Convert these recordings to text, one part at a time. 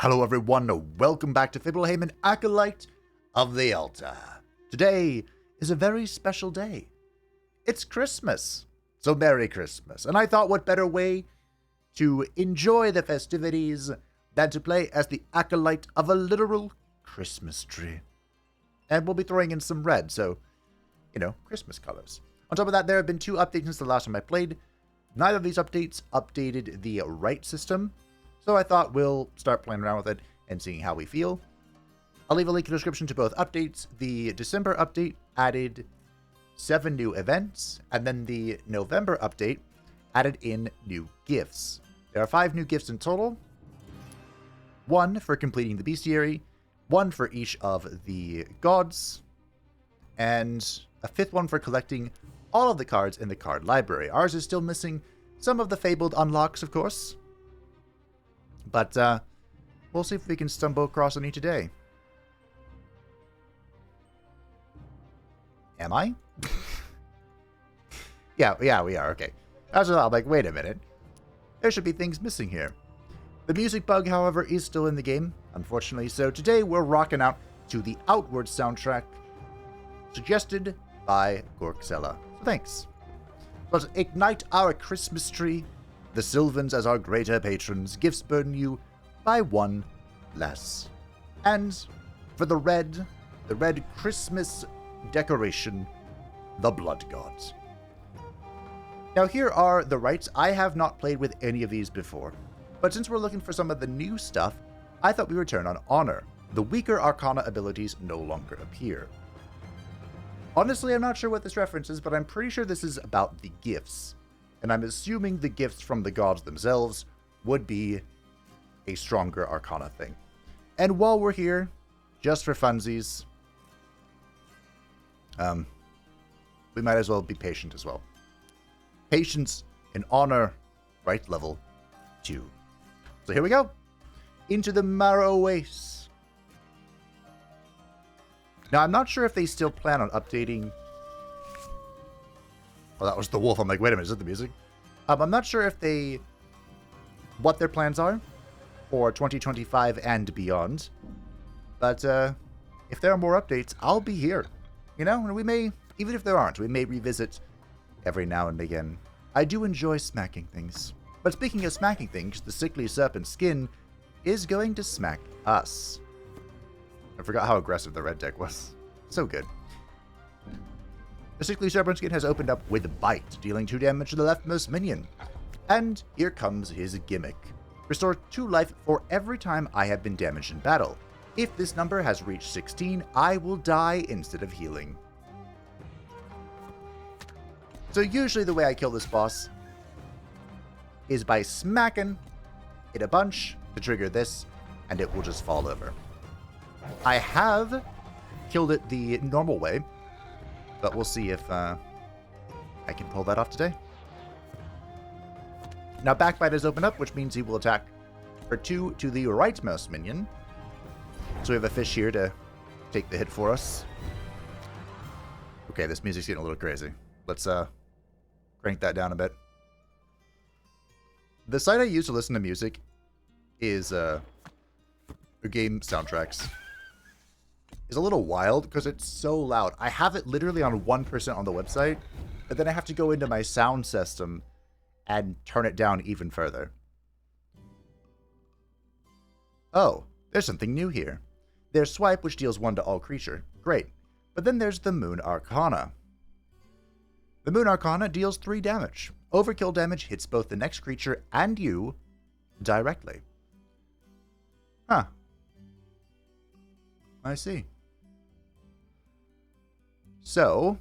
Hello everyone, welcome back to Fibbleheimen, Acolyte of the Altar. Today is a very special day. It's Christmas, so Merry Christmas. And I thought what better way to enjoy the festivities than to play as the Acolyte of a literal Christmas tree. And we'll be throwing in some red, so, you know, Christmas colors. On top of that, there have been 2 updates since the last time I played. Neither of these updates updated the right system, so I thought we'll start playing around with it and seeing how we feel. I'll leave a link in the description to both updates. The December update added 7 new events, and then the November update added in new gifts. There are 5 new gifts in total. 1 for completing the bestiary, 1 for each of the gods, and a 5th one for collecting all of the cards in the card library. Ours is still missing some of the fabled unlocks, of course. But we'll see if we can stumble across any today. Am I? yeah, we are. Okay. That's what I'm like, wait a minute. There should be things missing here. The music bug, however, is still in the game, unfortunately. So today we're rocking out to the Outward soundtrack suggested by Gorksella. So thanks. Let's ignite our Christmas tree. The Sylvans as our greater patrons, gifts burden you by 1 less. And for the red Christmas decoration, the Blood Gods. Now here are the rights. I have not played with any of these before, but since we're looking for some of the new stuff, I thought we would turn on Honor. The weaker Arcana abilities no longer appear. Honestly, I'm not sure what this reference is, but I'm pretty sure this is about the gifts. And I'm assuming the gifts from the gods themselves would be a stronger Arcana thing. And while we're here, just for funsies, we might as well be patient as well. Patience and Honor, right level 2. So here we go. Into the Marrow Wastes. Now, I'm not sure if they still plan on updating... Oh, that was the wolf. I'm like, wait a minute, is that the music? I'm not sure if what their plans are for 2025 and beyond. But if there are more updates, I'll be here. You know, and we may, even if there aren't, we may revisit every now and again. I do enjoy smacking things. But speaking of smacking things, the sickly serpent skin is going to smack us. I forgot how aggressive the red deck was. So good. The sickly serpent skin has opened up with Bite, dealing 2 damage to the leftmost minion. And here comes his gimmick. Restore 2 life for every time I have been damaged in battle. If this number has reached 16, I will die instead of healing. So usually the way I kill this boss is by smacking it a bunch to trigger this, and it will just fall over. I have killed it the normal way, but we'll see if I can pull that off today. Now Backbite has opened up, which means he will attack for 2 to the rightmost minion. So we have a fish here to take the hit for us. Okay, this music's getting a little crazy. Let's crank that down a bit. The site I use to listen to music is game soundtracks. Is a little wild because it's so loud. I have it literally on 1% on the website, but then I have to go into my sound system and turn it down even further. Oh, there's something new here. There's Swipe, which deals 1 to all creature. Great. But then there's the Moon Arcana. The Moon Arcana deals 3 damage. Overkill damage hits both the next creature and you directly. Huh. I see. So,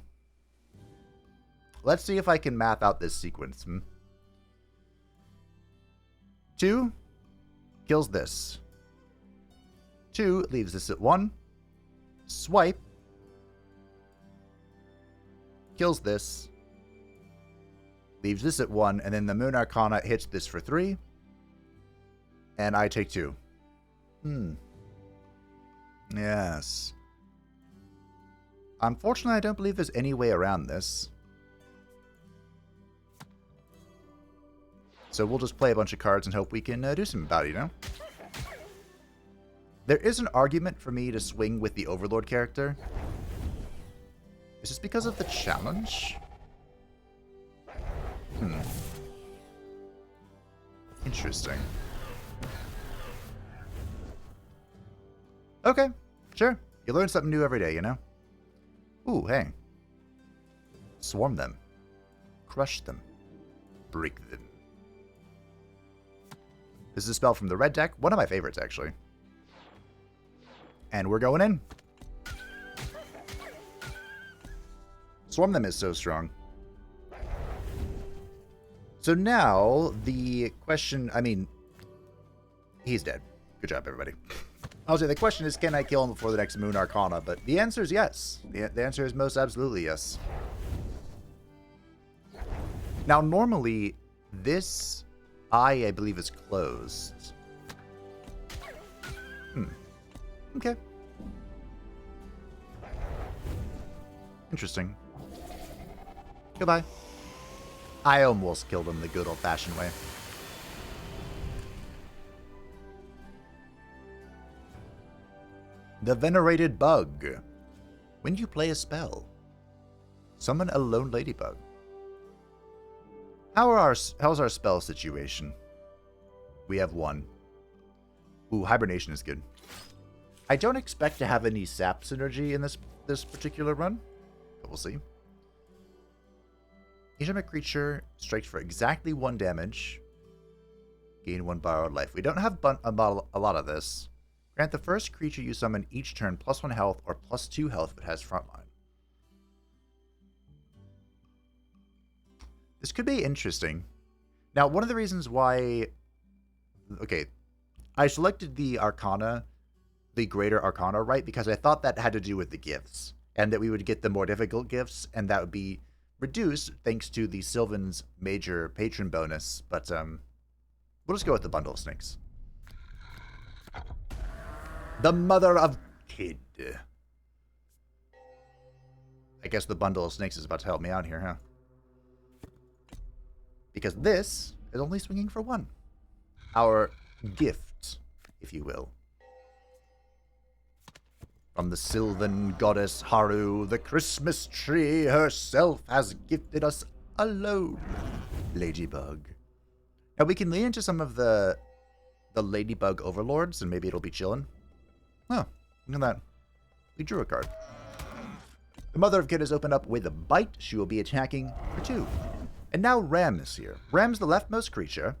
let's see if I can map out this sequence. 2 kills this. 2 leaves this at 1. Swipe kills this. Leaves this at 1, and then the Moon Arcana hits this for 3. And I take 2. Yes. Unfortunately, I don't believe there's any way around this. So we'll just play a bunch of cards and hope we can do something about it, you know? There is an argument for me to swing with the Overlord character. Is this because of the challenge? Interesting. Okay, sure. You learn something new every day, you know? Ooh, hey. Swarm them. Crush them. Break them. This is a spell from the red deck. One of my favorites, actually. And we're going in. Swarm them is so strong. So now, the question... I mean, he's dead. Good job, everybody. I'll say the question is, can I kill him before the next Moon Arcana? But the answer is yes. The answer is most absolutely yes. Now, normally, this eye, I believe, is closed. Okay. Interesting. Goodbye. I almost killed him the good old-fashioned way. The Venerated Bug. When you play a spell, summon a lone ladybug. How's our spell situation? We have one. Ooh, Hibernation is good. I don't expect to have any sap synergy in this particular run, but we'll see. Each time a creature strikes for exactly 1 damage, gain 1 borrowed life. We don't have a lot of this. Grant the first creature you summon each turn +1 health or +2 health if it has frontline. This could be interesting. Now, one of the reasons why... Okay, I selected the Arcana, the Greater Arcana, right? Because I thought that had to do with the gifts, and that we would get the more difficult gifts, and that would be reduced thanks to the Sylvan's Major Patron bonus. But we'll just go with the Bundle of Snakes. The Mother of Kid. I guess the Bundle of Snakes is about to help me out here, huh? Because this is only swinging for 1. Our gift, if you will. From the Sylvan goddess Haru, the Christmas tree herself has gifted us a lone ladybug. Now we can lean into some of the ladybug overlords, and maybe it'll be chillin'. Oh, look at that. We drew a card. The Mother of Kid has opened up with a bite. She will be attacking for 2. And now Ram is here. Ram's the leftmost creature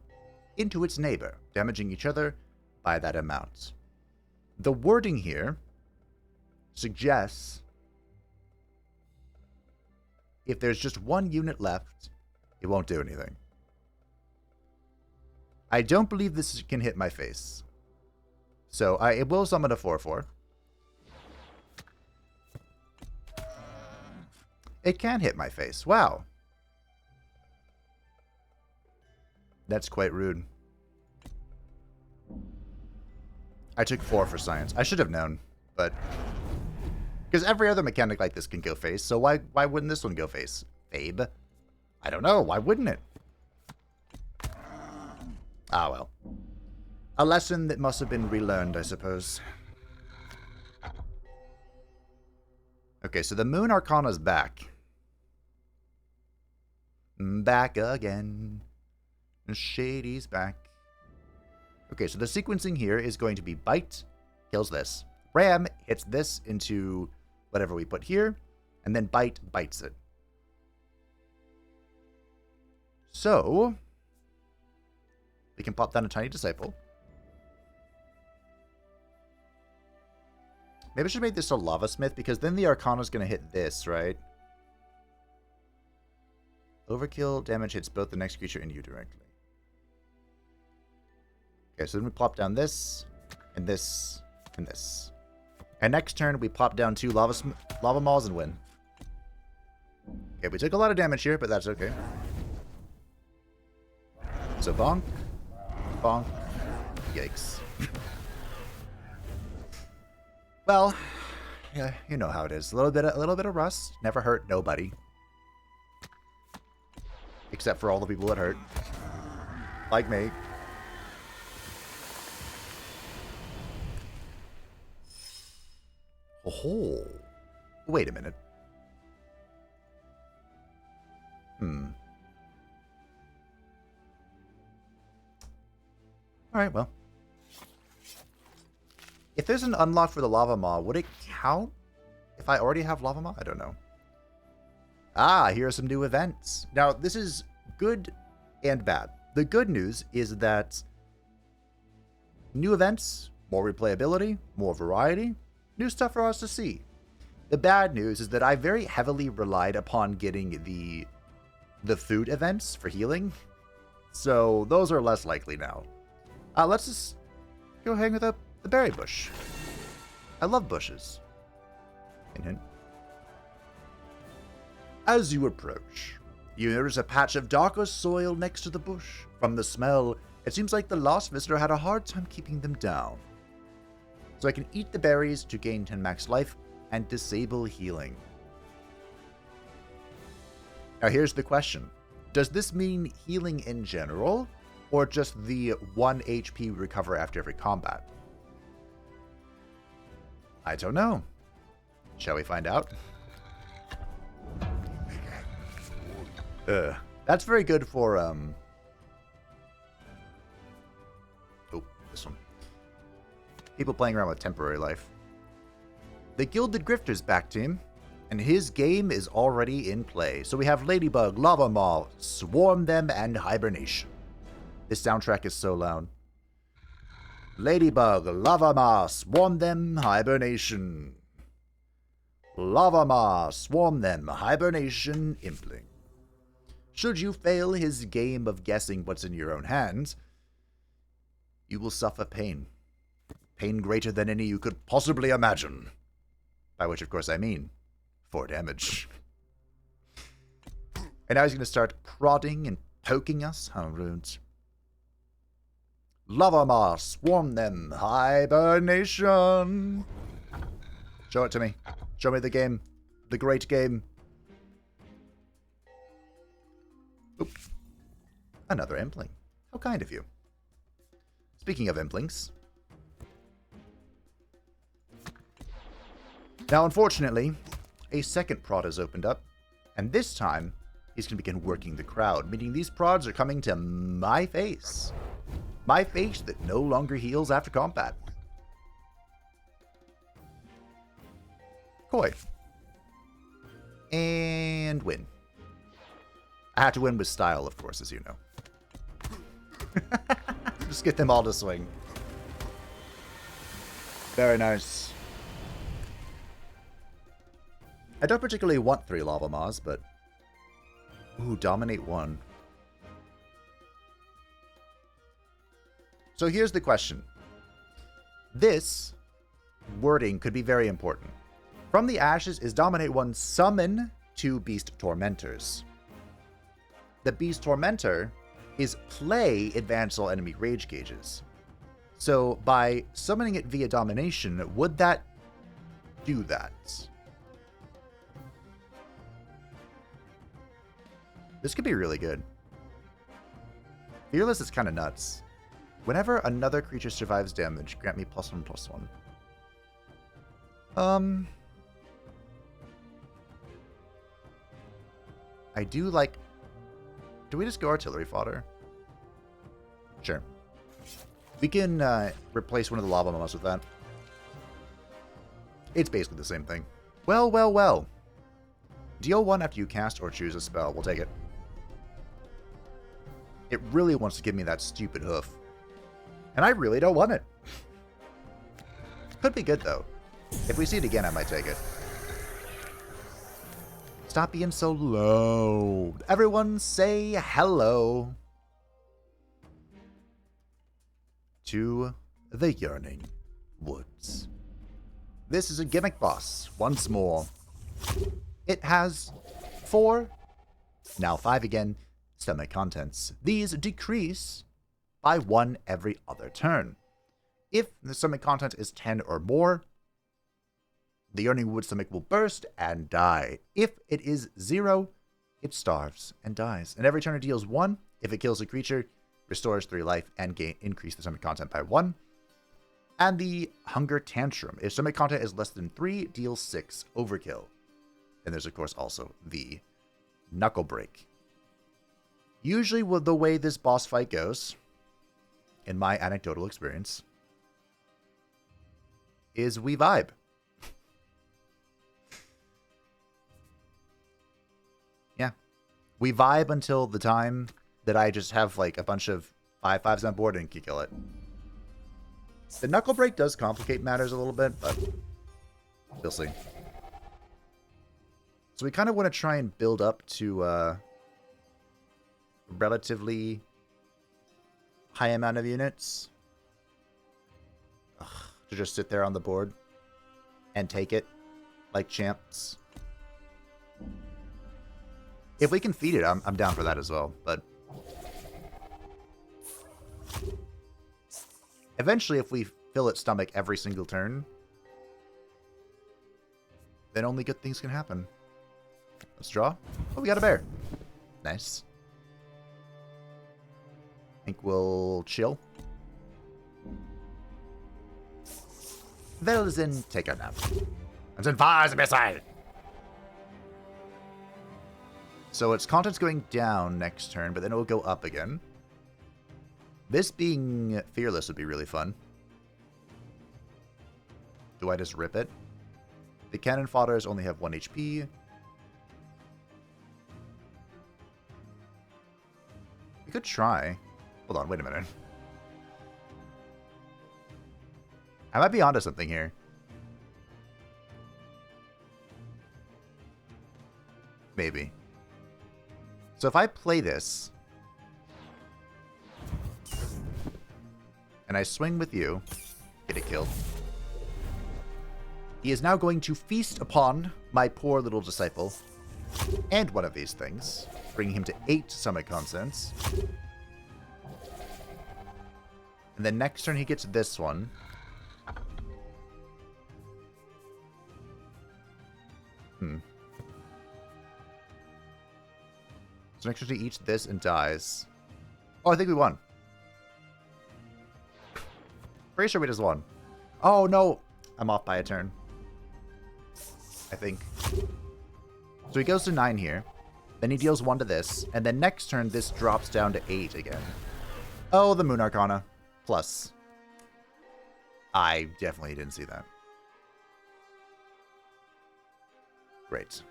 into its neighbor, damaging each other by that amount. The wording here suggests if there's just 1 unit left, it won't do anything. I don't believe this can hit my face. So it will summon a 4/4. It can hit my face. Wow. That's quite rude. I took 4 for science. I should have known, but... Because every other mechanic like this can go face, so why wouldn't this one go face? Fabe? I don't know. Why wouldn't it? Ah, well. A lesson that must have been relearned, I suppose. Okay, so the Moon Arcana's back. Back again. Shady's back. Okay, so the sequencing here is going to be Bite, kills this. Ram hits this into whatever we put here, and then Bite bites it. So, we can pop down a Tiny Disciple. Maybe I should make this a Lava Smith, because then the Arcana's going to hit this, right? Overkill damage hits both the next creature and you directly. Okay, so then we plop down this, and this, and this. And next turn, we plop down 2 Lava Mauls and win. Okay, we took a lot of damage here, but that's okay. So bonk, bonk, yikes. Well, yeah, you know how it is. A little bit of rust. Never hurt nobody. Except for all the people that hurt. Like me. Oh, wait a minute. Alright, well. If there's an unlock for the Lava Maw, would it count if I already have Lava Maw? I don't know. Ah, here are some new events. Now, this is good and bad. The good news is that new events, more replayability, more variety, new stuff for us to see. The bad news is that I very heavily relied upon getting the food events for healing. So those are less likely now. Let's just go hang with the berry bush. I love bushes. Hint, hint. As you approach, you notice a patch of darker soil next to the bush. From the smell, it seems like the lost visitor had a hard time keeping them down. So I can eat the berries to gain 10 max life and disable healing. Now here's the question. Does this mean healing in general, or just the 1 HP recover after every combat? I don't know. Shall we find out? That's very good for, oh, this one. People playing around with temporary life. The Gilded Grifter's back, team, and his game is already in play. So we have Ladybug, Lava Maw, Swarm Them, and Hibernation. This soundtrack is so loud. Ladybug, Lava Maw, Swarm Them, Hibernation. Lava Maw, Swarm Them, Hibernation, Impling. Should you fail his game of guessing what's in your own hands, you will suffer pain. Pain greater than any you could possibly imagine. By which, of course, I mean 4 damage. And now he's going to start prodding and poking us. How rude. Lava Maw, Swarm Them, Hibernation. Show it to me. Show me the game. The great game. Oop. Another Impling. How kind of you. Speaking of Implings. Now, unfortunately, a second prod has opened up. And this time, he's going to begin working the crowd. Meaning these prods are coming to my face. My face that no longer heals after combat. Koi. And win. I have to win with style, of course, as you know. Just get them all to swing. Very nice. I don't particularly want 3 Lava Maws, but... Ooh, dominate 1. So here's the question. This wording could be very important. From the ashes is dominate 1, summon 2 Beast Tormentors. The Beast Tormentor is play advance all enemy rage gauges. So by summoning it via domination, would that do that? This could be really good. Fearless is kind of nuts. Whenever another creature survives damage, grant me +1/+1. I do like... Do we just go artillery fodder? Sure. We can replace one of the Lava Maws with that. It's basically the same thing. Well, well, well. Deal 1 after you cast or choose a spell. We'll take it. It really wants to give me that stupid hoof. And I really don't want it. Could be good, though. If we see it again, I might take it. Stop being so low. Everyone say hello to the Yearning Woods. This is a gimmick boss, once more. It has 4, now 5 again, stomach contents. These decrease by 1 every other turn. If the stomach content is 10 or more, the Yearning Wood stomach will burst and die. If it is 0, it starves and dies. And every turn it deals 1. If it kills a creature, restores 3 life and increase the stomach content by 1. And the Hunger Tantrum. If stomach content is less than 3, deal 6 overkill. And there's, of course, also the Knuckle Break. Usually, the way this boss fight goes, in my anecdotal experience, is we vibe. Yeah. We vibe until the time that I just have, like, a bunch of 5/5s on board and can kill it. The Knuckle Break does complicate matters a little bit, but we'll see. So we kind of want to try and build up to a relatively high amount of units. Ugh, to just sit there on the board and take it like champs. If we can feed it, I'm down for that as well, but eventually, if we fill its stomach every single turn, then only good things can happen. Let's draw. Oh, we got a bear. Nice. I think we'll chill. Velzen, take a nap. And then fires a missile. So its content's going down next turn, but then it will go up again. This being fearless would be really fun. Do I just rip it? The cannon fodders only have 1 HP. We could try. Hold on, wait a minute. I might be onto something here. Maybe. So if I play this, and I swing with you, get it killed. He is now going to feast upon my poor little disciple and one of these things, bringing him to 8 stomach contents. And then next turn he gets this one. So next turn he eats this and dies. Oh, I think we won. Pretty sure we just won. Oh, no. I'm off by a turn. I think. So he goes to 9 here. Then he deals 1 to this. And then next turn, this drops down to 8 again. Oh, the Moon Arcana. Plus. I definitely didn't see that. Great.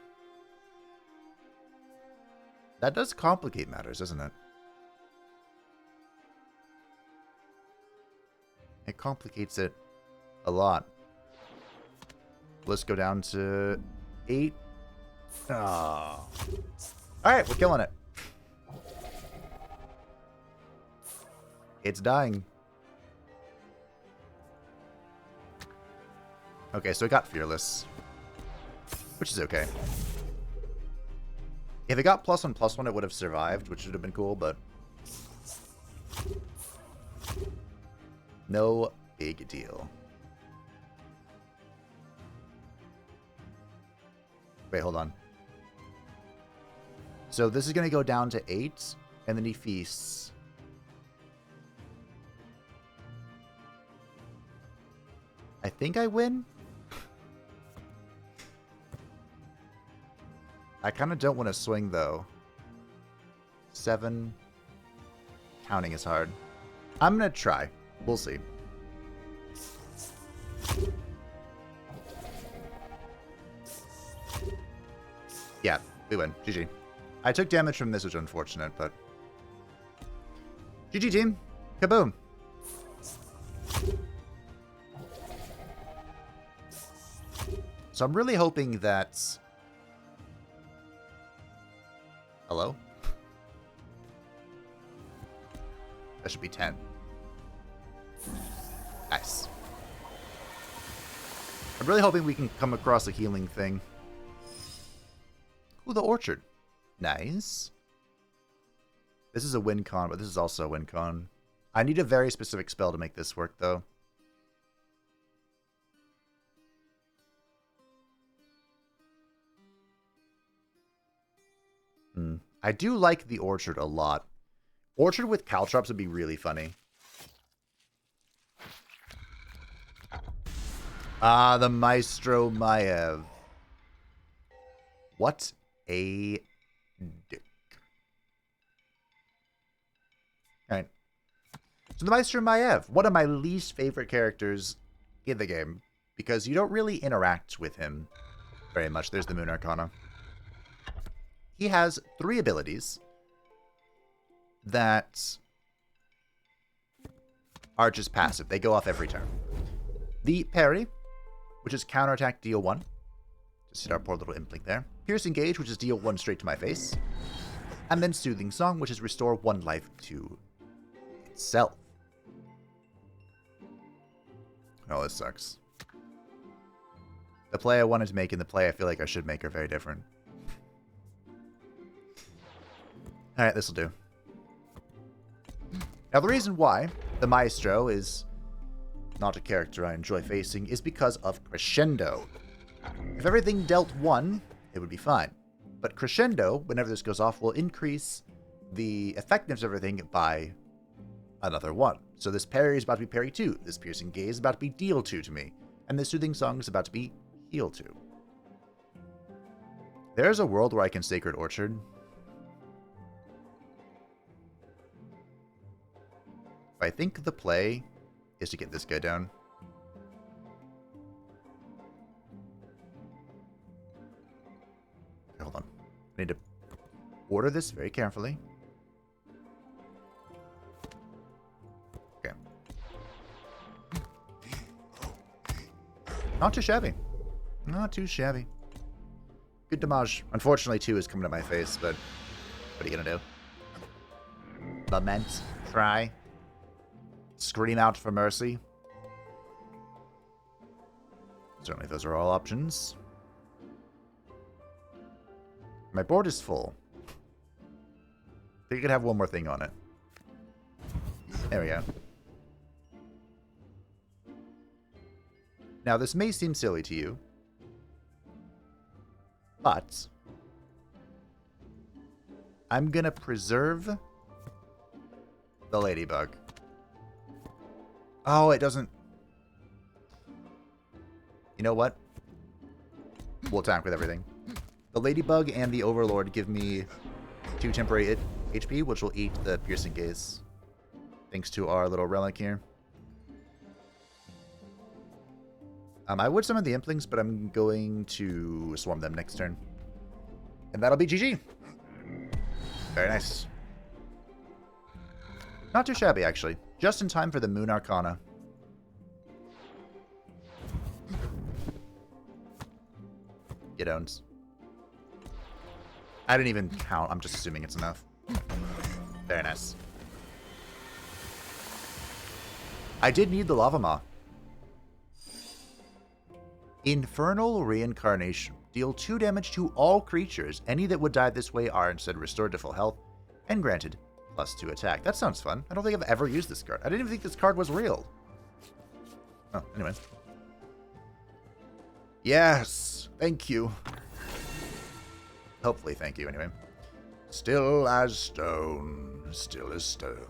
That does complicate matters, doesn't it? It complicates it a lot. Let's go down to 8. Oh. Alright, we're killing it. It's dying. Okay, so it got Fearless. Which is okay. If it got +1/+1, it would have survived, which would have been cool, but no big deal. Wait, hold on. So this is going to go down to 8, and then he feasts. I think I win? I kind of don't want to swing, though. 7. Counting is hard. I'm going to try. We'll see. Yeah, we win. GG. I took damage from this, which is unfortunate, but GG, team. Kaboom. So I'm really hoping that... Hello? That should be 10. Nice. I'm really hoping we can come across a healing thing. Ooh, the Orchard. Nice. This is a win con, but this is also a win con. I need a very specific spell to make this work, though. I do like the Orchard a lot. Orchard with Caltrops would be really funny. Ah, the Maestro Maev. What a dick. Alright. So the Maestro Maev, one of my least favorite characters in the game, because you don't really interact with him very much. There's the Moon Arcana. He has 3 abilities that are just passive. They go off every turn. The Parry, which is counterattack, deal 1. Just hit our poor little imp link there. Piercing Gauge, which is deal 1 straight to my face. And then Soothing Song, which is restore 1 life to itself. Oh, this sucks. The play I wanted to make and the play I feel like I should make are very different. Alright, this'll do. Now, the reason why the Maestro is not a character I enjoy facing is because of Crescendo. If everything dealt 1, it would be fine. But Crescendo, whenever this goes off, will increase the effectiveness of everything by another 1. So this parry is about to be parry 2. This piercing gaze is about to be deal 2 to me. And this soothing song is about to be heal 2. There's a world where I can Sacred Orchard. I think the play is to get this guy down. Okay, hold on. I need to order this very carefully. Okay. Not too shabby. Not too shabby. Good damage. Unfortunately, 2 is coming at my face, but what are you gonna do? Lament. Try. Scream out for mercy. Certainly those are all options. My board is full. I think I could have one more thing on it. There we go. Now, this may seem silly to you, but I'm going to preserve the Ladybug. Oh, it doesn't... You know what? We'll attack with everything. The Ladybug and the Overlord give me 2 temporary HP, which will eat the Piercing Gaze. Thanks to our little relic here. I would summon the Implings, but I'm going to swarm them next turn. And that'll be GG. Very nice. Not too shabby, actually. Just in time for the Moon Arcana. Get owns. I didn't even count. I'm just assuming it's enough. Very nice. I did need the Lava Maw. Infernal Reincarnation. Deal 2 damage to all creatures. Any that would die this way are instead restored to full health and granted +2 attack. That sounds fun. I don't think I've ever used this card. I didn't even think this card was real. Oh, anyway. Yes! Thank you. Hopefully, thank you, anyway. Still as stone. Still as stone.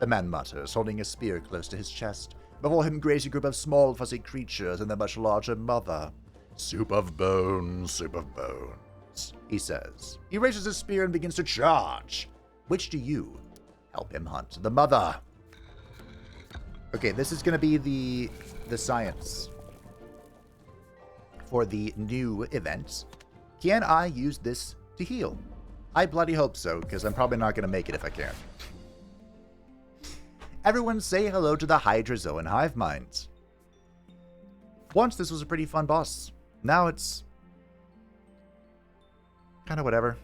The man mutters, holding a spear close to his chest. Before him graze a group of small, fuzzy creatures and their much larger mother. Soup of bones, soup of bones, he says. He raises his spear and begins to charge. Which do you help him hunt? The mother. Okay, this is going to be the science for the new event. Can I use this to heal? I bloody hope so, because I'm probably not going to make it if I can. Everyone say hello to the Hydrazoan Hive Mind. Once this was a pretty fun boss. Now it's kind of whatever.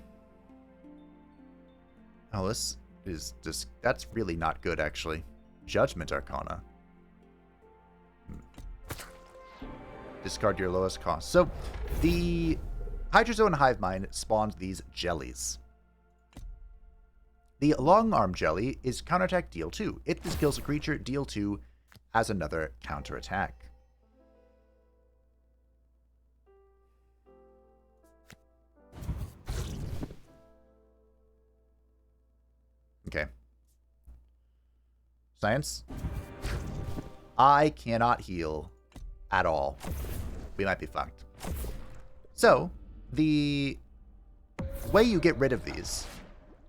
Oh, this is just... That's really not good, actually. Judgment Arcana. Discard your lowest cost. So, the Hydrazoan Hive Mind spawns these jellies. The Long Arm Jelly is counterattack deal 2. If this kills a creature, deal 2 as another counterattack. Okay. Science. I cannot heal at all, we might be fucked. So, the way you get rid of these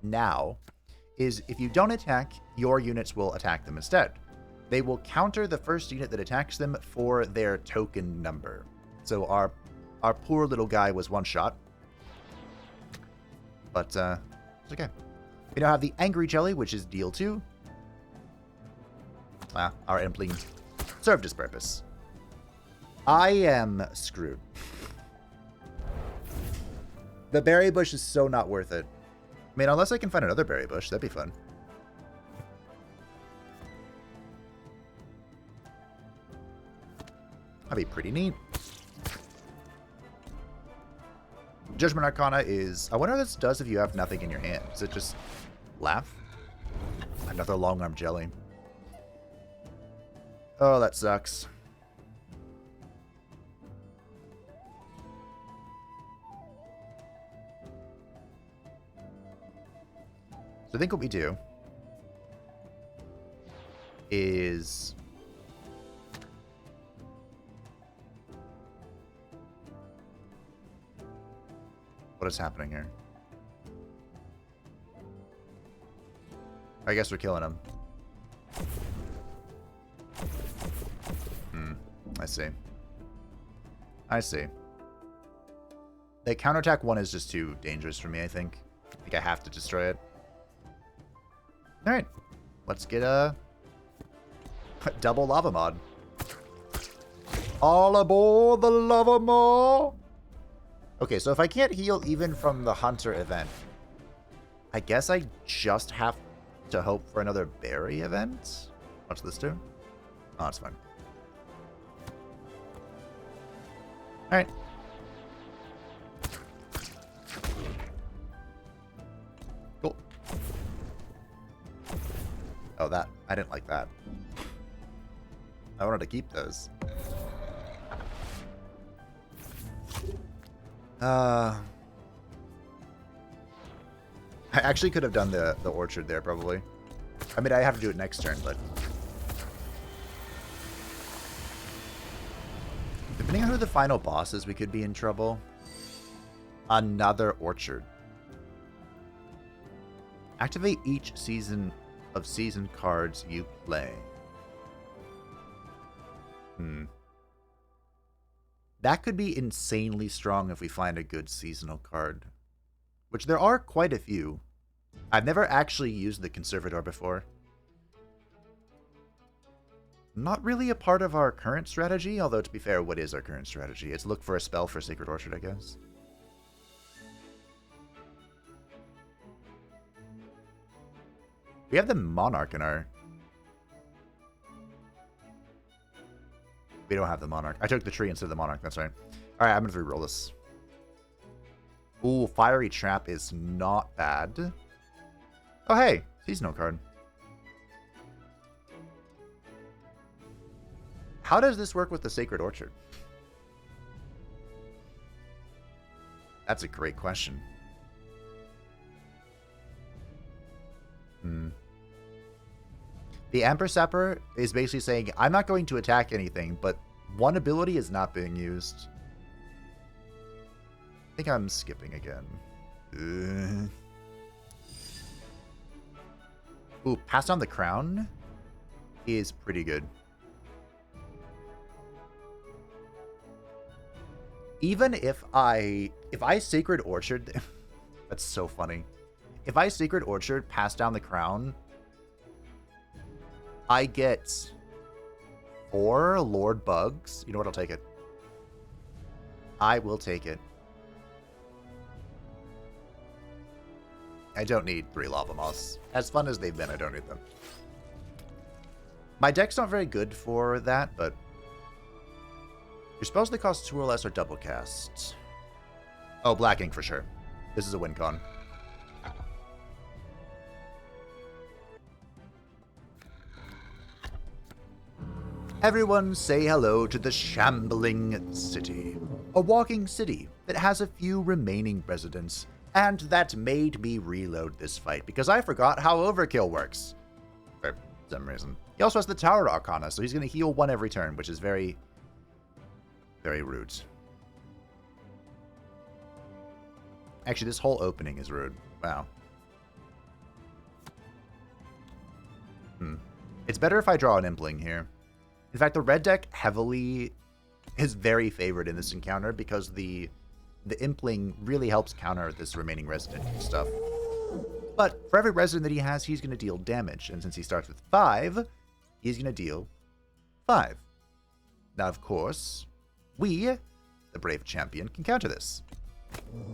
now is if you don't attack, your units will attack them instead. They will counter the first unit that attacks them for their token number. So our poor little guy was one shot. But it's okay. We now have the Angry Jelly, which is deal 2. Our Empling served his purpose. I am screwed. The berry bush is so not worth it. I mean, unless I can find another berry bush, that'd be fun. That'd be pretty neat. Judgment Arcana is... I wonder what this does if you have nothing in your hand. Does it just laugh? Another long arm jelly. Oh, that sucks. So I think what we do is... What is happening here? I guess we're killing him. I see. I see. The counterattack one is just too dangerous for me, I think. I think I have to destroy it. Alright. Let's get a double lava mod. All aboard the lava mod! Okay, so if I can't heal even from the Hunter event, I guess I just have to hope for another berry event? What's this do? Oh, it's fine. Alright. Cool. Oh, that. I didn't like that. I wanted to keep those. I actually could have done the orchard there, probably. I mean, I have to do it next turn, but... Depending on who the final boss is, we could be in trouble. Another orchard. Activate each season of season cards you play. That could be insanely strong if we find a good seasonal card. Which there are quite a few. I've never actually used the Conservator before. Not really a part of our current strategy, although to be fair, what is our current strategy? It's look for a spell for Sacred Orchard, I guess. We have the Monarch in our... We don't have the Monarch. I took the tree instead of the Monarch, that's right. Alright, I'm going to re-roll this. Ooh, Fiery Trap is not bad. Oh, hey, seasonal card. How does this work with the Sacred Orchard? That's a great question. The Amber Sapper is basically saying, I'm not going to attack anything, but one ability is not being used. I think I'm skipping again. Ooh, Pass Down the Crown is pretty good. Even if I Sacred Orchard, that's so funny. If I Sacred Orchard, Pass Down the Crown, I get 4 Lord Bugs. You know what? I'll take it. I will take it. I don't need 3 Lava Moths. As fun as they've been, I don't need them. My deck's not very good for that, but your spells that cost 2 or less are double cast. Oh, Black Ink for sure. This is a win con. Everyone say hello to the shambling city. A walking city that has a few remaining residents, and that made me reload this fight because I forgot how Overkill works. For some reason. He also has the Tower Arcana, so he's going to heal 1 every turn, which is very, Very rude. Actually, this whole opening is rude. Wow. It's better if I draw an Impling here. In fact, the red deck heavily is very favored in this encounter because the Impling really helps counter this remaining resident stuff. But for every resident that he has, he's going to deal damage. And since he starts with 5, he's going to deal 5. Now, of course, we, the Brave Champion, can counter this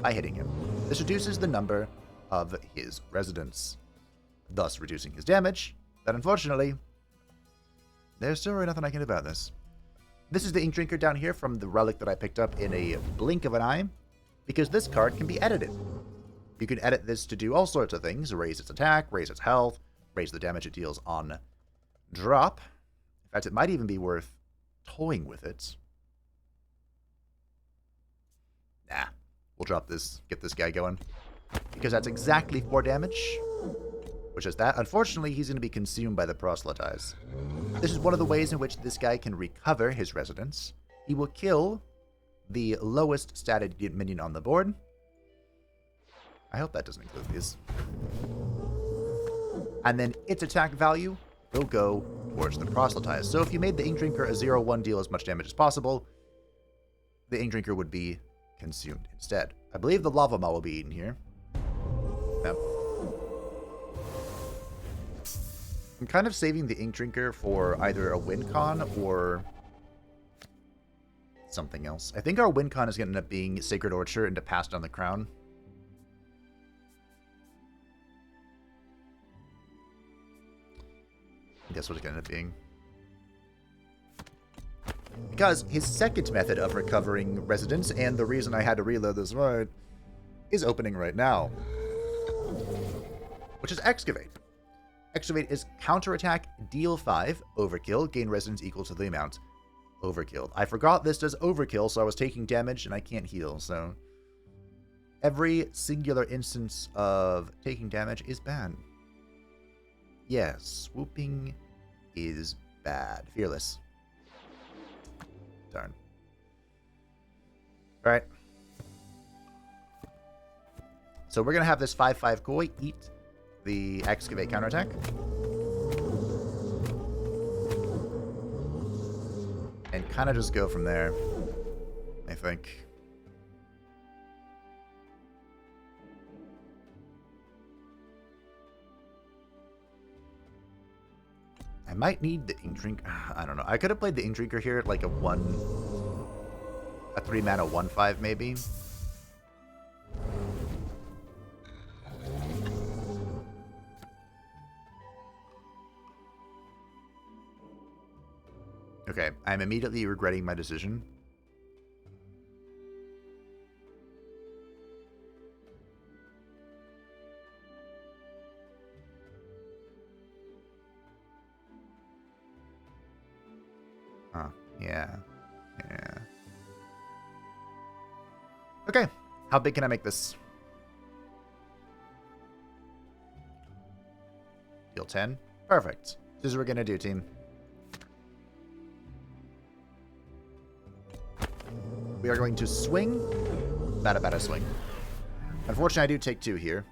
by hitting him. This reduces the number of his residents, thus reducing his damage. But unfortunately, there's still really nothing I can do about this. This is the Ink Drinker down here from the relic that I picked up in a blink of an eye, because this card can be edited. You can edit this to do all sorts of things, raise its attack, raise its health, raise the damage it deals on drop. In fact, it might even be worth toying with it. Nah, we'll drop this, get this guy going, because that's exactly 4 damage. Which is that. Unfortunately, he's going to be consumed by the proselytize. This is one of the ways in which this guy can recover his residence. He will kill the lowest statted minion on the board. I hope that doesn't include these. And then its attack value will go towards the proselytize. So if you made the Ink Drinker a 0-1 deal as much damage as possible, the Ink Drinker would be consumed instead. I believe the Lava Maw will be eaten here. Yep. I'm kind of saving the Ink Drinker for either a win con or something else. I think our win con is going to end up being Sacred Orchard and to pass down the crown. That's what it's going to end up being. Because his second method of recovering residence, and the reason I had to reload this right, is opening right now. Which is Excavate. Excavate is counterattack, deal 5, overkill, gain residence equal to the amount overkilled. I forgot this does overkill, so I was taking damage and I can't heal, so every singular instance of taking damage is bad. Yes, swooping is bad. Fearless. Darn. Alright. So we're going to have this 5/5 Koi eat the Excavate counterattack. And kind of just go from there, I think. I might need the Ink Drink. I don't know. I could have played the Ink Drinker here at like a 3 mana 1/5 maybe. Okay, I'm immediately regretting my decision. Yeah. Okay, how big can I make this? Deal 10. Perfect. This is what we're gonna do, team. We are going to swing. Bada swing. Unfortunately, I do take 2 here.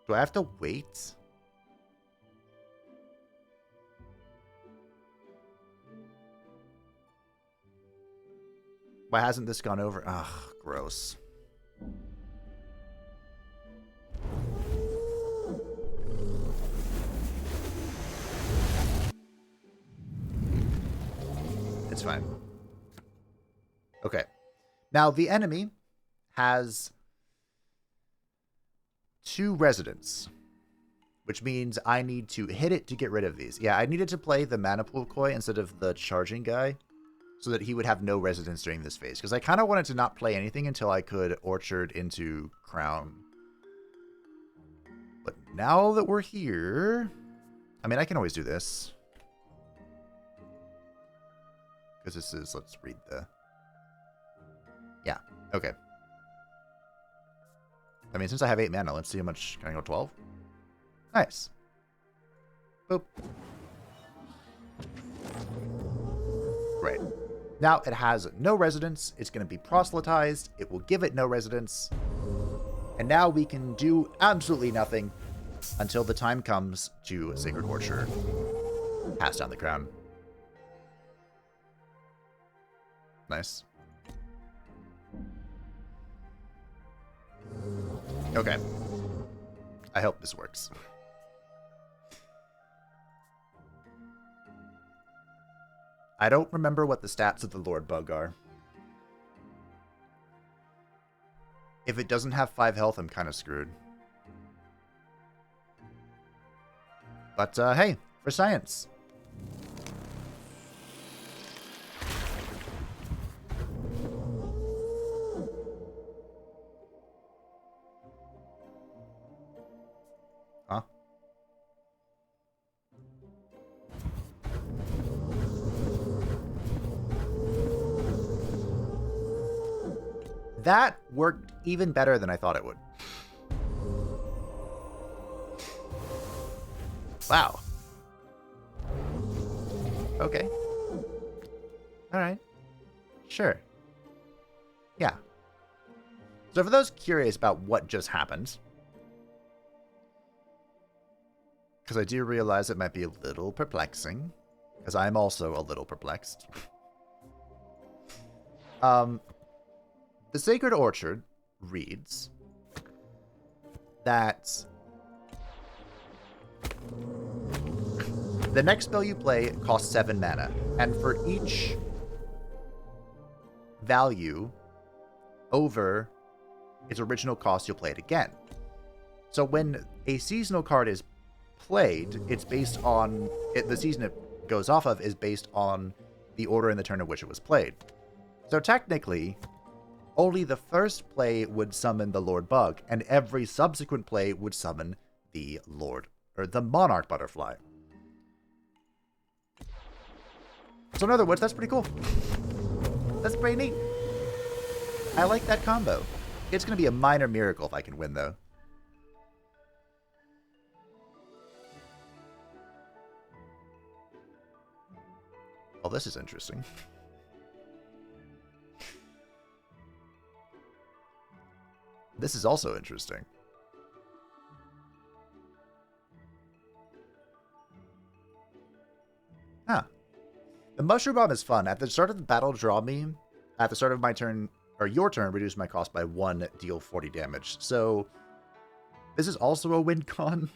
Do I have to wait? Why hasn't this gone over? Ugh, gross. It's fine. Okay. Now, the enemy has 2 residents, which means I need to hit it to get rid of these. Yeah, I needed to play the Mana Pool Koi instead of the charging guy, so that he would have no residence during this phase. Because I kind of wanted to not play anything until I could Orchard into Crown. But now that we're here... I mean, I can always do this. Because this is... Let's read the... Okay. I mean, since I have 8 mana, let's see how much. Can I go 12? Nice. Boop. Great. Now it has no residence. It's going to be proselytized. It will give it no residence. And now we can do absolutely nothing until the time comes to Sacred Orchard. Pass down the crown. Nice. Okay. I hope this works. I don't remember what the stats of the Lord Bug are. If it doesn't have 5 health, I'm kind of screwed. But, hey, for science. Huh? That worked even better than I thought it would. Wow. Okay. Alright. Sure. Yeah. So for those curious about what just happened, because I do realize it might be a little perplexing, because I'm also a little perplexed. The Sacred Orchard reads that the next spell you play costs 7 mana, and for each value over its original cost, you'll play it again. So when a seasonal card is played, it's based on the season it goes off of is based on the order and the turn in which it was played. So technically, only the first play would summon the Lord Bug, and every subsequent play would summon the Monarch Butterfly. So in other words, that's pretty cool. That's pretty neat. I like that combo. It's going to be a minor miracle if I can win, though. Oh, this is interesting. This is also interesting. Huh. The Mushroom Bomb is fun. At the start of the battle, draw me. At the start of my turn, or your turn, reduce my cost by 1, deal 40 damage. So, this is also a win con.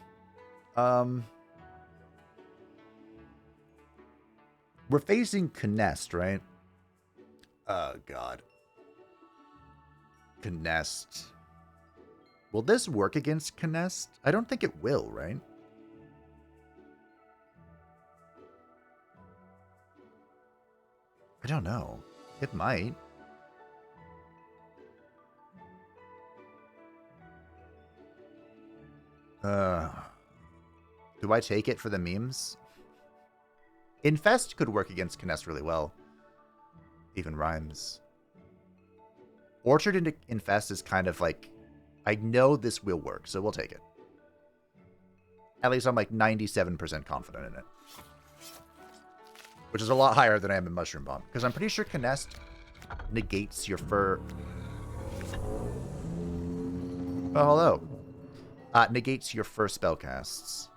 We're facing Knest, right? Oh, God. Knest. Will this work against Knest? I don't think it will, right? I don't know. It might. Do I take it for the memes? Infest could work against Knest really well. Even rhymes. Orchard into Infest is kind of like, I know this will work, so we'll take it. At least I'm like 97% confident in it. Which is a lot higher than I am in Mushroom Bomb. Because I'm pretty sure Knest negates your fur. Oh, hello. Negates your first spell casts.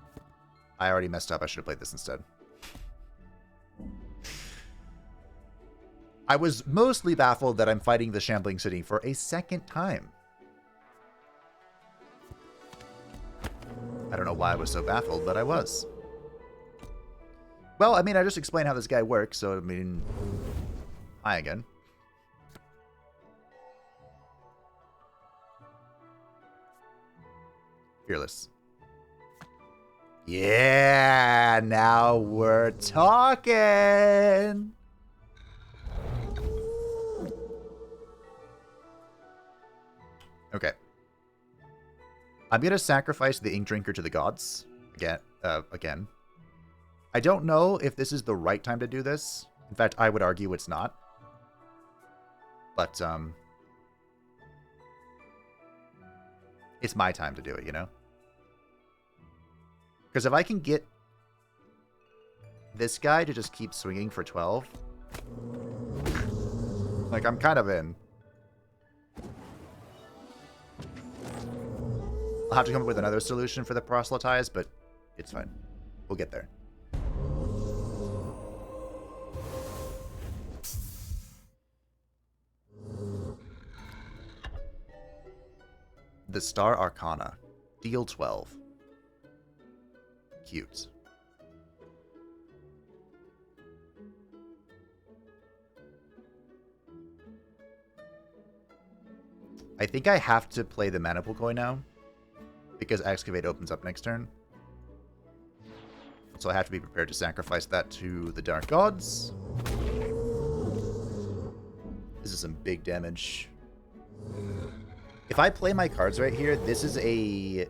I already messed up. I should have played this instead. I was mostly baffled that I'm fighting the Shambling City for a second time. I don't know why I was so baffled, but I was. Well, I mean, I just explained how this guy works, so, I mean... Hi again. Fearless. Yeah, now we're talking! Okay. I'm gonna sacrifice the Ink Drinker to the gods. Again. I don't know if this is the right time to do this. In fact, I would argue it's not. But, it's my time to do it, you know? Because if I can get this guy to just keep swinging for 12, like, I'm kind of in. I'll have to come up with another solution for the proselytize, but it's fine. We'll get there. The Star Arcana. Deal 12. Cute. I think I have to play the mana pool coin now, because Excavate opens up next turn. So I have to be prepared to sacrifice that to the Dark Gods. This is some big damage. If I play my cards right here, this is a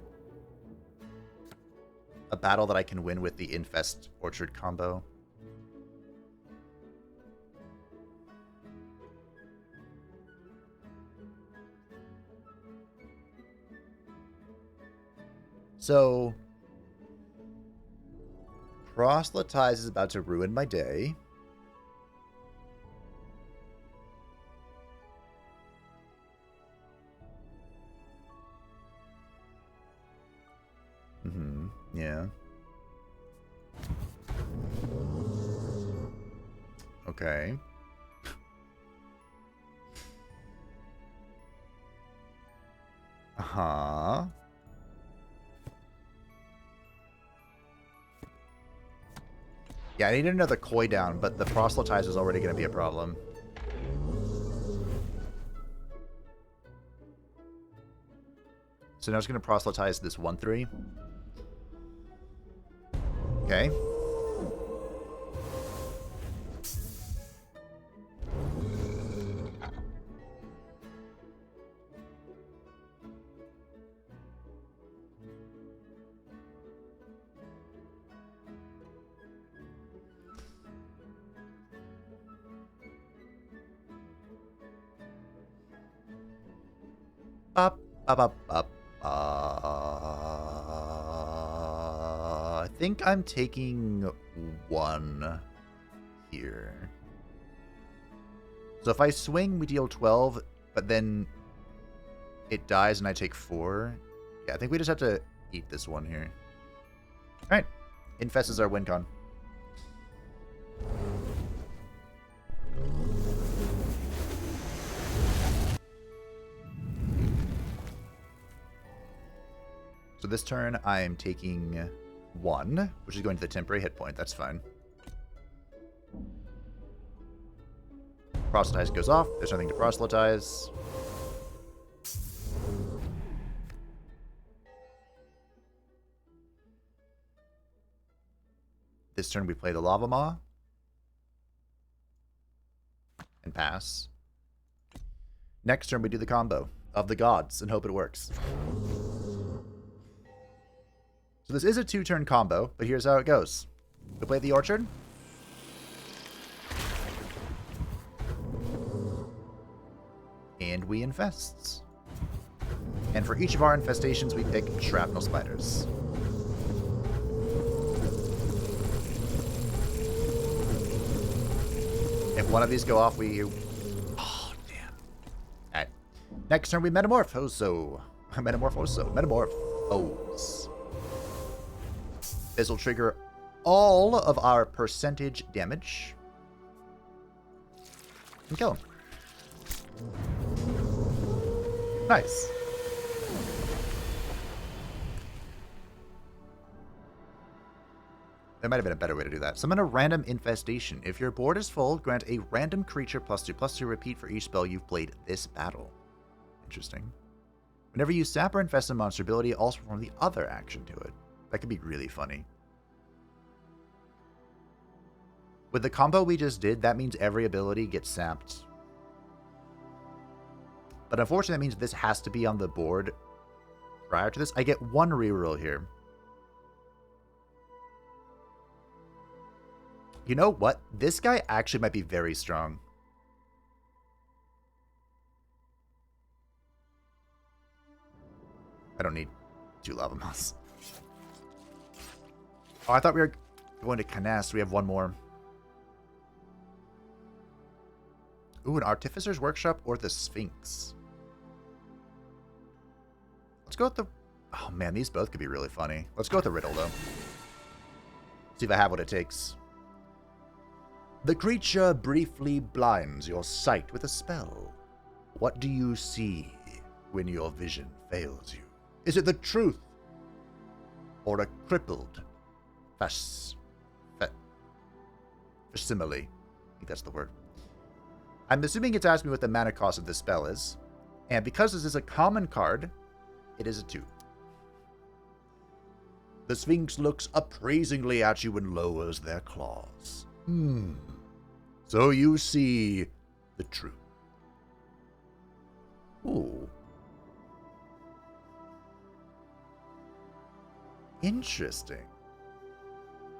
battle that I can win with the Infest Orchard combo. So, Proselytize is about to ruin my day. Yeah. Okay. Uh-huh. Yeah, I need another koi down, but the proselytize is already going to be a problem. So now it's going to proselytize this 1/3. Okay. Up, up, up, up. I think I'm taking 1 here. So if I swing, we deal 12, but then it dies and I take 4. Yeah, I think we just have to eat this 1 here. Alright. Infest is our win con. So this turn, I am taking 1, which is going to the temporary hit point. That's fine. Proselytize goes off. There's nothing to proselytize. This turn, we play the Lava Maw. And pass. Next turn, we do the combo of the gods and hope it works. So this is a 2-turn combo, but here's how it goes. We play the Orchard. And we infest. And for each of our infestations, we pick Shrapnel Spiders. If one of these go off, we... Oh, damn. Alright. Next turn, we Metamorphoso. Metamorphose. This will trigger all of our percentage damage. And kill him. Nice. There might have been a better way to do that. Summon a random infestation. If your board is full, grant a random creature +2/+2 repeat for each spell you've played this battle. Interesting. Whenever you sap or infest a monster ability, also perform the other action to it. That could be really funny. With the combo we just did, that means every ability gets sapped. But unfortunately, that means this has to be on the board prior to this. I get 1 reroll here. You know what? This guy actually might be very strong. I don't need 2 lava moths. Oh, I thought we were going to Canas. We have one more. Ooh, an Artificer's Workshop or the Sphinx. Let's go with the... Oh, man, these both could be really funny. Let's go with the riddle, though. See if I have what it takes. The creature briefly blinds your sight with a spell. What do you see when your vision fails you? Is it the truth? Or a crippled facsimile? I think that's the word. I'm assuming it's asking me what the mana cost of this spell is. And because this is a common card, it is a 2. The Sphinx looks appraisingly at you and lowers their claws. So you see the truth. Ooh. Interesting.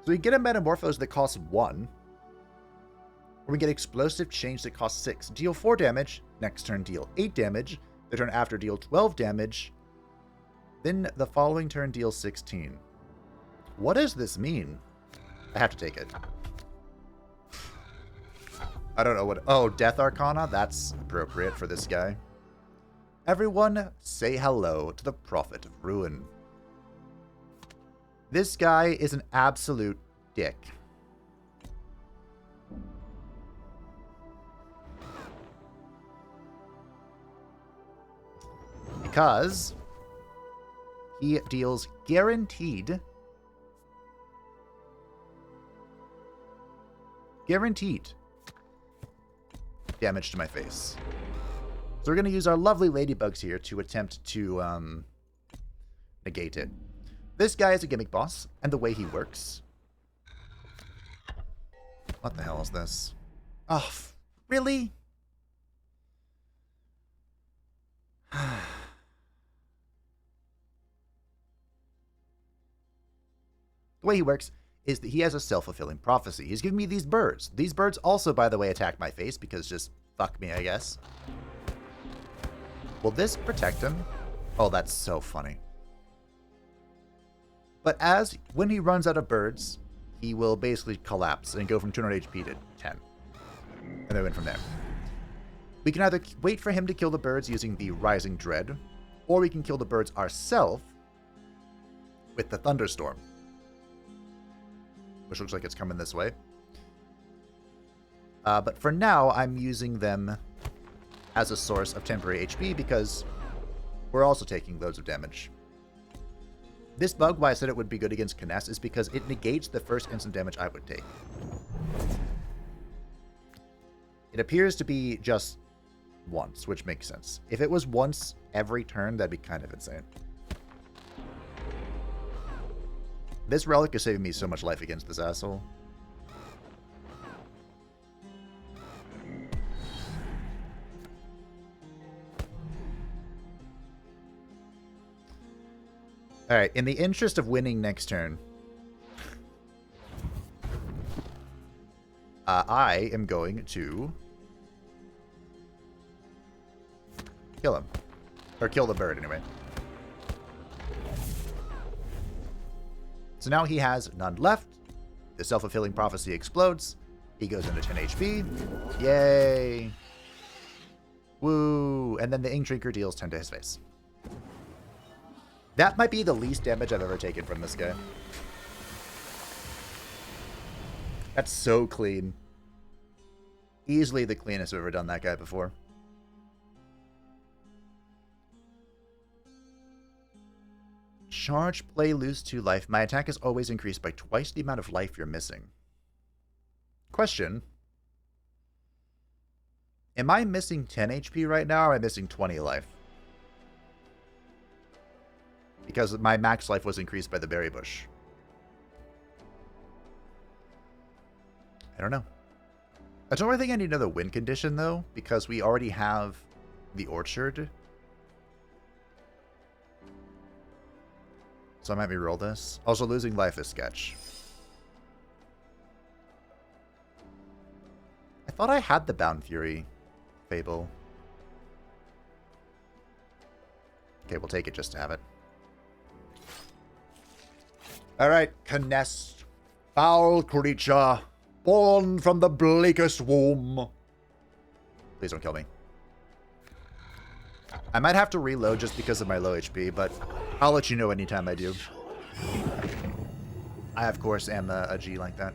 So we get a Metamorphose that costs 1. Or we get Explosive Change that costs 6. Deal 4 damage. Next turn deal 8 damage. The turn after deal 12 damage. Then the following turn deal 16. What does this mean? I have to take it. I don't know what... Oh, Death Arcana? That's appropriate for this guy. Everyone say hello to the Prophet of Ruin. This guy is an absolute dick. Because he deals guaranteed damage to my face. So we're going to use our lovely ladybugs here to attempt to negate it. This guy is a gimmick boss, and the way he works... What the hell is this? Oh, really? The way he works is that he has a self-fulfilling prophecy. He's giving me these birds. These birds also, by the way, attack my face because just fuck me, I guess. Will this protect him? Oh, that's so funny. But when he runs out of birds, he will basically collapse and go from 200 HP to 10. And then win from there. We can either wait for him to kill the birds using the Rising Dread, or we can kill the birds ourselves with the Thunderstorm. Which looks like it's coming this way. But for now, I'm using them as a source of temporary HP because we're also taking loads of damage. This bug, why I said it would be good against Kness, is because it negates the first instant damage I would take. It appears to be just once, which makes sense. If it was once every turn, that'd be kind of insane. This relic is saving me so much life against this asshole. Alright, in the interest of winning next turn, I am going to kill him. Or kill the bird, anyway. So now he has none left. The self-fulfilling prophecy explodes. He goes into 10 HP. Yay. Woo. And then the Ink Drinker deals 10 to his face. That might be the least damage I've ever taken from this guy. That's so clean. Easily the cleanest I've ever done that guy before. Charge, play, lose 2 life. My attack is always increased by twice the amount of life you're missing. Question. Am I missing 10 HP right now, or am I missing 20 life? Because my max life was increased by the berry bush. I don't know. I don't really think I need another win condition, though, because we already have the orchard. So I might reroll this. Also, losing life is sketch. I thought I had the Bound Fury Fable. Okay, we'll take it just to have it. Alright, Knest. Foul creature. Born from the bleakest womb. Please don't kill me. I might have to reload just because of my low HP, but I'll let you know anytime I do. I, of course, am a G like that.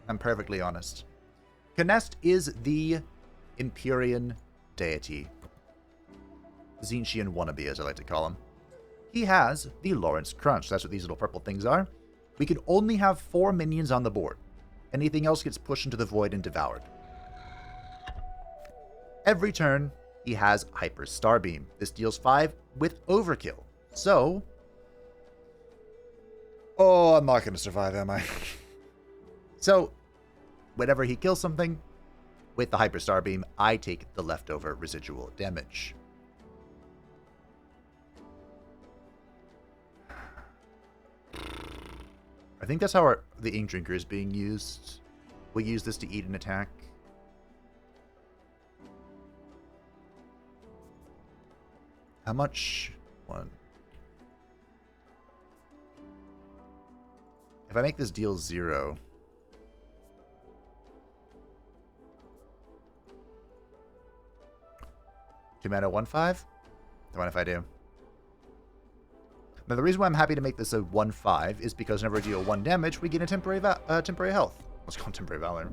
I'm perfectly honest. Knest is the Empyrean deity. Zinchian wannabe, as I like to call him. He has the Lawrence Crunch. That's what these little purple things are. We can only have 4 minions on the board. Anything else gets pushed into the void and devoured. Every turn, he has Hyper Starbeam. This deals 5 with Overkill. So... oh, I'm not going to survive, am I? So, whenever he kills something, with the Hyper Starbeam, I take the leftover residual damage. I think that's how the Ink Drinker is being used. We use this to eat an attack. How much? 1. If I make this deal 0... 2 mana 1/5? Don't mind if I do. Now, the reason why I'm happy to make this a 1/5 is because whenever I deal 1 damage, we gain a temporary health. Let's call it Temporary Valor.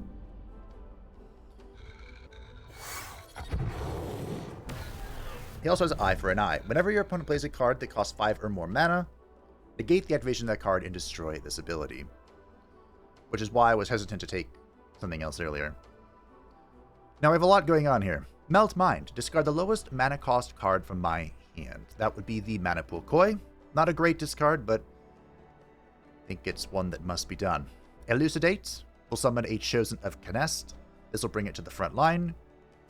He also has Eye for an Eye. Whenever your opponent plays a card that costs 5 or more mana, negate the activation of that card and destroy this ability. Which is why I was hesitant to take something else earlier. Now, we have a lot going on here. Melt Mind. Discard the lowest mana cost card from my hand. That would be the Mana Pool Koi. Not a great discard, but I think it's one that must be done. Elucidate. Will summon a Chosen of Knest. This will bring it to the front line.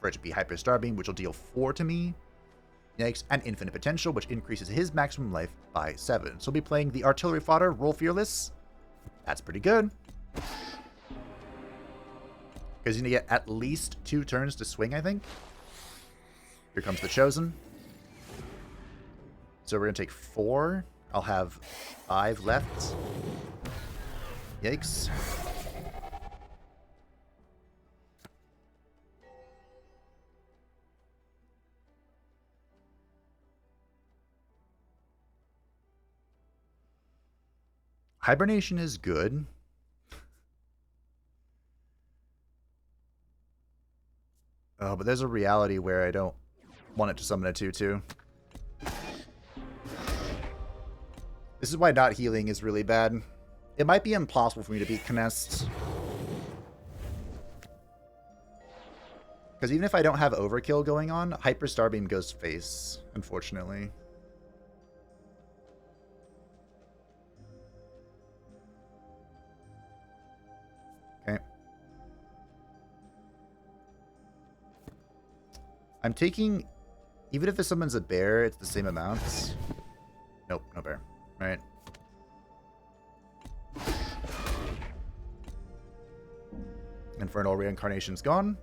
For it to be Hyper Starbeam, which will deal 4 to me. Next, an Infinite Potential, which increases his maximum life by 7. So we'll be playing the Artillery Fodder, Roll Fearless. That's pretty good. Because you're going to get at least 2 turns to swing, I think. Here comes the Chosen. So we're going to take 4. I'll have 5 left. Yikes. Hibernation is good. Oh, but there's a reality where I don't want it to summon a 2/2. This is why not healing is really bad. It might be impossible for me to beat Knest. Because even if I don't have Overkill going on, Hyper Starbeam goes face, unfortunately. Okay. I'm taking... even if this summons a bear, it's the same amounts. Nope, no bear. Right. Infernal Reincarnation's gone.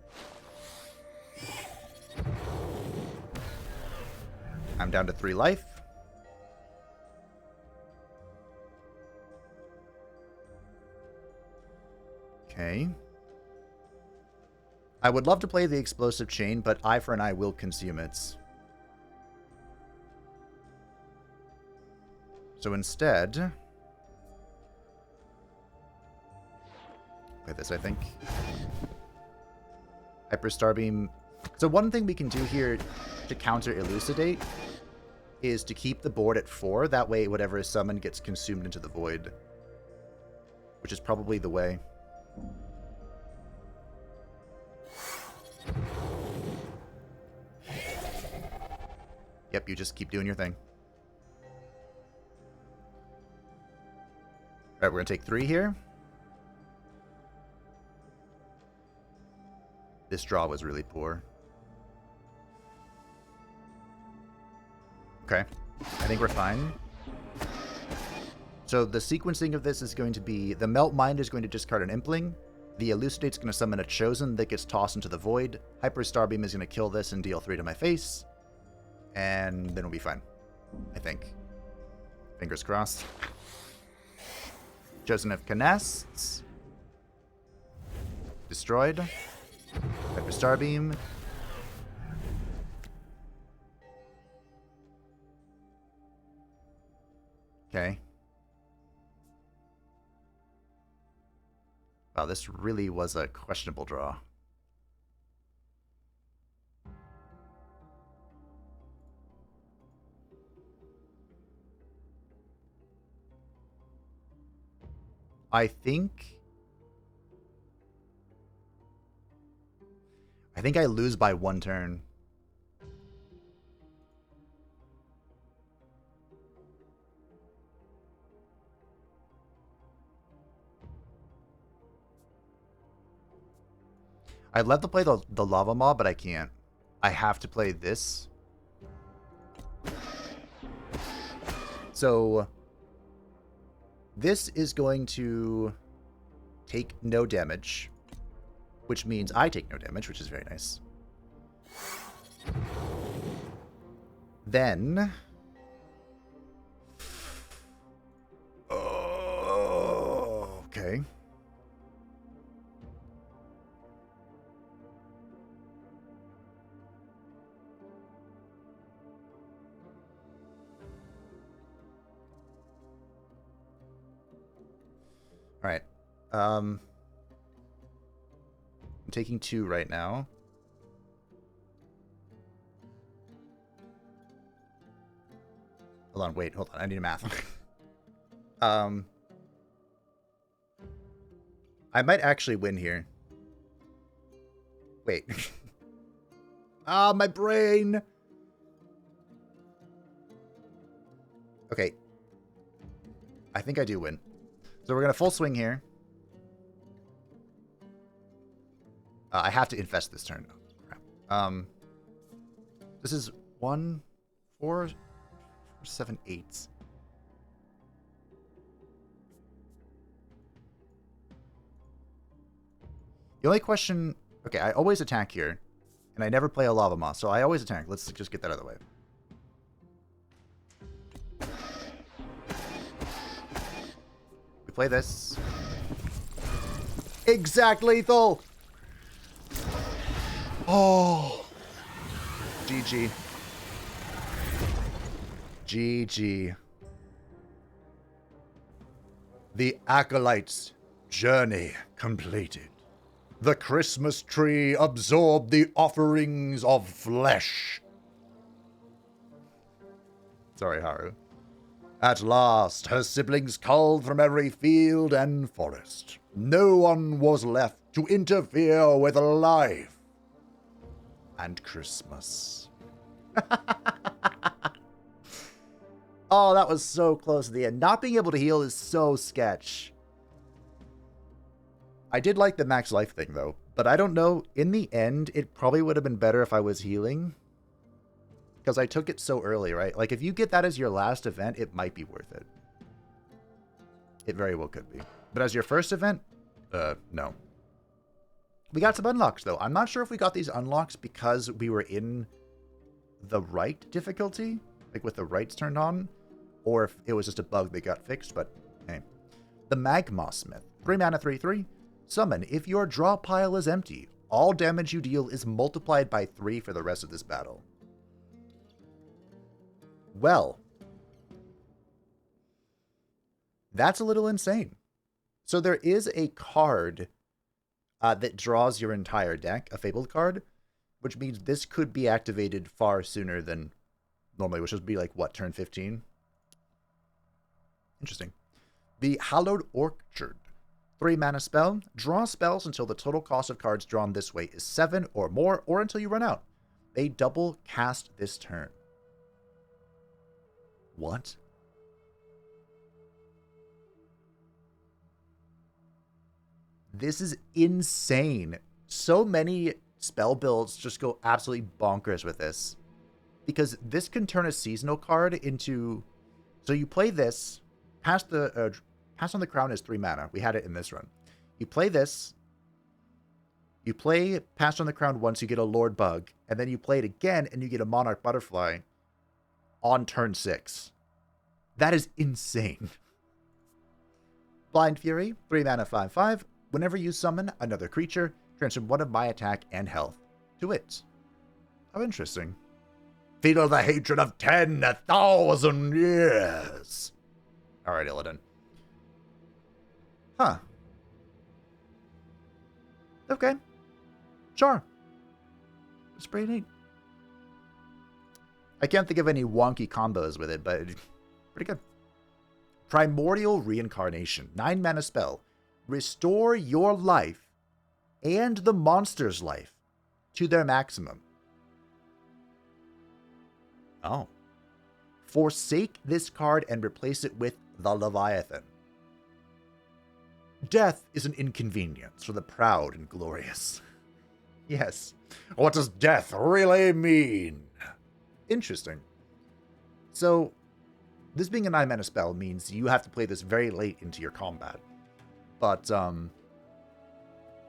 I'm down to 3 life. Okay. I would love to play the Explosive Chain, but Eye for an Eye will consume it. So instead... play this, I think. Hyper Starbeam. So one thing we can do here to counter Elucidate is to keep the board at 4. That way, whatever is summoned gets consumed into the void. Which is probably the way. Yep, you just keep doing your thing. Alright, we're going to take 3 here. This draw was really poor. Okay. I think we're fine. So the sequencing of this is going to be... the Melt Mind is going to discard an Impling. The Elucidate's going to summon a Chosen that gets tossed into the void. Hyper Starbeam is going to kill this and deal 3 to my face. And then we'll be fine. I think. Fingers crossed. Chosen of Canests. Destroyed. Hyper Starbeam. Okay. Wow, this really was a questionable draw. I think I lose by 1 turn. I'd love to play the Lava Mob, but I can't. I have to play this. So this is going to take no damage, which means I take no damage, which is very nice. Then... oh, okay. All right. I'm taking 2 right now. Hold on, wait, hold on. I need a math. I might actually win here. Wait. Ah, my brain. Okay. I think I do win. So we're going to full swing here. I have to infest this turn. Crap. This is 1, 4, 7, 8. The only question... okay, I always attack here. And I never play a Lava Moss, so I always attack. Let's just get that out of the way. We play this. Exact lethal! Oh! GG. GG. The Acolyte's journey completed. The Christmas tree absorbed the offerings of flesh. Sorry, Haru. At last, her siblings called from every field and forest. No one was left to interfere with life and Christmas. Oh, that was so close to the end. Not being able to heal is so sketch. I did like the max life thing, though. But I don't know. In the end, it probably would have been better if I was healing. Because I took it so early, right? Like, if you get that as your last event, it might be worth it. It very well could be. But as your first event, no. We got some unlocks, though. I'm not sure if we got these unlocks because we were in the right difficulty, like with the rights turned on, or if it was just a bug that got fixed, but hey. The Magma Smith. 3 mana, 3/3. Summon. If your draw pile is empty, all damage you deal is multiplied by 3 for the rest of this battle. Well, that's a little insane. So there is a card that draws your entire deck, a Fabled card, which means this could be activated far sooner than normally, which would be like, what, turn 15? Interesting. The Hallowed Orchard. 3 mana spell. Draw spells until the total cost of cards drawn this way is 7 or more, or until you run out. They double cast this turn. What? This is insane. So many spell builds just go absolutely bonkers with this. Because this can turn a seasonal card into... so you play this, Pass on the Crown is 3 mana. We had it in this run. You play this. You play Pass on the Crown once, you get a Lord Bug. And then you play it again, and you get a Monarch Butterfly on turn 6. That is insane. Blind Fury, 3 mana 5/5. Whenever you summon another creature, transfer one of my attack and health to it. How interesting. Feel the hatred of 10,000 years. Alright, Illidan. Huh. Okay. Sure. It's pretty neat. I can't think of any wonky combos with it, but pretty good. Primordial Reincarnation. 9 mana spell. Restore your life and the monster's life to their maximum. Oh. Forsake this card and replace it with the Leviathan. Death is an inconvenience for the proud and glorious. Yes. What does death really mean? Interesting. So, this being a 9 mana spell means you have to play this very late into your combat. But,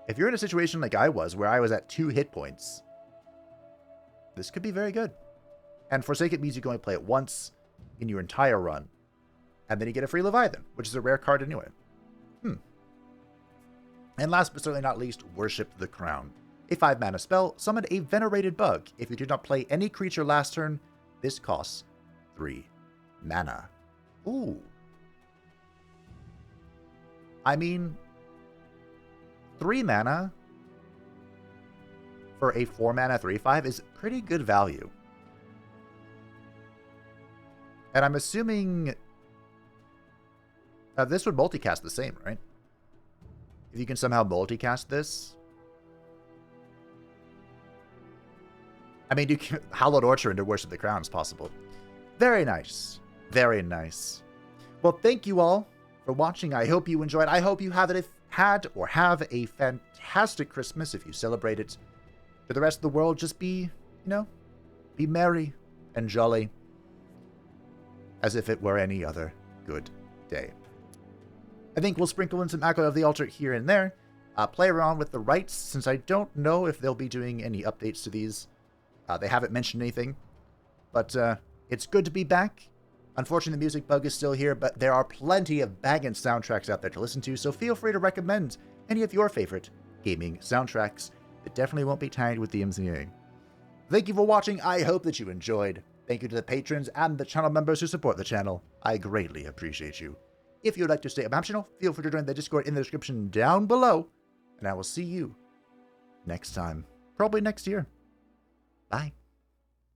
if you're in a situation like I was, where I was at 2 hit points, this could be very good. And Forsake It means you can only play it once in your entire run. And then you get a free Leviathan, which is a rare card anyway. And last but certainly not least, Worship the Crown. A 5 mana spell, summon a Venerated Bug. If you did not play any creature last turn, this costs 3 mana. Ooh. I mean, 3 mana for a 4 mana 3/5 is pretty good value. And I'm assuming this would multicast the same, right? If you can somehow multicast this. I mean, you can Hallowed Orchard into Worship the Crown is possible. Very nice. Very nice. Well, thank you all for watching. I hope you enjoyed. I hope you have a fantastic Christmas if you celebrate it. For the rest of the world, just be, be merry and jolly as if it were any other good day. I think we'll sprinkle in some Acolyte of the Altar here and there. Play around with the rights, since I don't know if they'll be doing any updates to these. They haven't mentioned anything. But it's good to be back. Unfortunately, the music bug is still here, but there are plenty of banging soundtracks out there to listen to, so feel free to recommend any of your favorite gaming soundtracks. It definitely won't be tagged with the MCA. Thank you for watching. I hope that you enjoyed. Thank you to the patrons and the channel members who support the channel. I greatly appreciate you. If you would like to stay up my channel, feel free to join the Discord in the description down below. And I will see you next time. Probably next year. Bye.